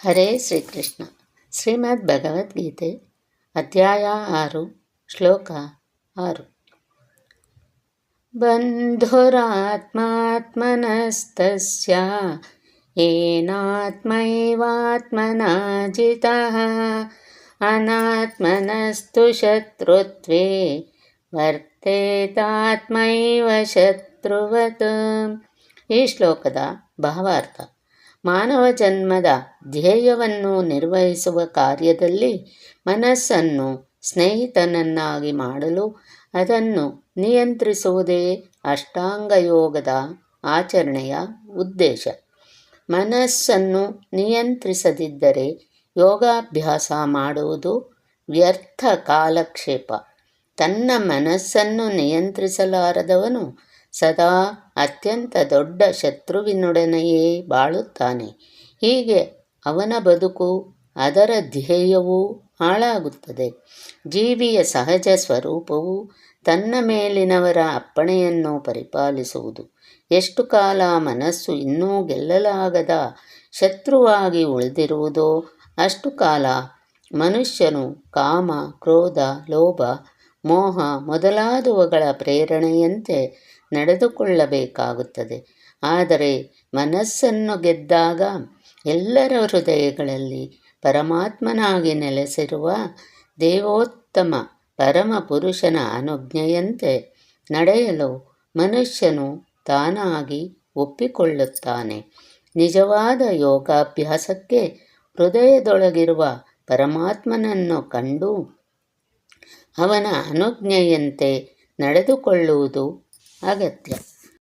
ಹರೇ ಶ್ರೀಕೃಷ್ಣ. ಶ್ರೀಮದ್ ಭಗವದ್ಗೀತೆ ಅಧ್ಯಾಯ 6 ಶ್ಲೋಕ 6. ಬಂಧುರಾತ್ಮಾತ್ಮನಸ್ತಸ್ಯ ಯೇನಾತ್ಮೈವಾತ್ಮನಾ ಜಿತಃ ಅನಾತ್ಮನಸ್ತು ಶತ್ರುತ್ವೇ ವರ್ತೇತಾತ್ಮೈವ ಶತ್ರುವತ್. ಈ ಶ್ಲೋಕದ ಭಾವಾರ್ಥ: ಮಾನವ ಜನ್ಮದ ಧ್ಯೇಯವನ್ನು ನಿರ್ವಹಿಸುವ ಕಾರ್ಯದಲ್ಲಿ ಮನಸ್ಸನ್ನು ಸ್ನೇಹಿತನನ್ನಾಗಿ ಮಾಡಲು ಅದನ್ನು ನಿಯಂತ್ರಿಸುವುದೇ ಅಷ್ಟಾಂಗಯೋಗದ ಆಚರಣೆಯ ಉದ್ದೇಶ. ಮನಸ್ಸನ್ನು ನಿಯಂತ್ರಿಸದಿದ್ದರೆ ಯೋಗಾಭ್ಯಾಸ ಮಾಡುವುದು ವ್ಯರ್ಥ ಕಾಲಕ್ಷೇಪ. ತನ್ನ ಮನಸ್ಸನ್ನು ನಿಯಂತ್ರಿಸಲಾರದವನು ಸದಾ ಅತ್ಯಂತ ದೊಡ್ಡ ಶತ್ರುವಿನೊಡನೆಯೇ ಬಾಳುತ್ತಾನೆ. ಹೀಗೆ ಅವನ ಬದುಕು, ಅದರ ಧ್ಯೇಯವೂ ಹಾಳಾಗುತ್ತದೆ. ಜೀವಿಯ ಸಹಜ ಸ್ವರೂಪವು ತನ್ನ ಮೇಲಿನವರ ಅಪ್ಪಣೆಯನ್ನು ಪರಿಪಾಲಿಸುವುದು. ಎಷ್ಟು ಕಾಲ ಮನಸ್ಸು ಇನ್ನೂ ಗೆಲ್ಲಲಾಗದ ಶತ್ರುವಾಗಿ ಉಳಿದಿರುವುದೋ ಅಷ್ಟು ಕಾಲ ಮನುಷ್ಯನು ಕಾಮ, ಕ್ರೋಧ, ಲೋಭ, ಮೋಹ ಮೊದಲಾದವುಗಳ ಪ್ರೇರಣೆಯಂತೆ ನಡೆದುಕೊಳ್ಳಬೇಕಾಗುತ್ತದೆ. ಆದರೆ ಮನಸ್ಸನ್ನು ಗೆದ್ದಾಗ ಎಲ್ಲರ ಹೃದಯಗಳಲ್ಲಿ ಪರಮಾತ್ಮನಾಗಿ ನೆಲೆಸಿರುವ ದೇವೋತ್ತಮ ಪರಮಪುರುಷನ ಅನುಜ್ಞೆಯಂತೆ ನಡೆಯಲು ಮನುಷ್ಯನು ತಾನಾಗಿ ಒಪ್ಪಿಕೊಳ್ಳುತ್ತಾನೆ. ನಿಜವಾದ ಯೋಗಾಭ್ಯಾಸಕ್ಕೆ ಹೃದಯದೊಳಗಿರುವ ಪರಮಾತ್ಮನನ್ನು ಕಂಡು ಅವನ ಅನುಜ್ಞೆಯಂತೆ ನಡೆದುಕೊಳ್ಳುವುದು ಅಗತ್ಯ.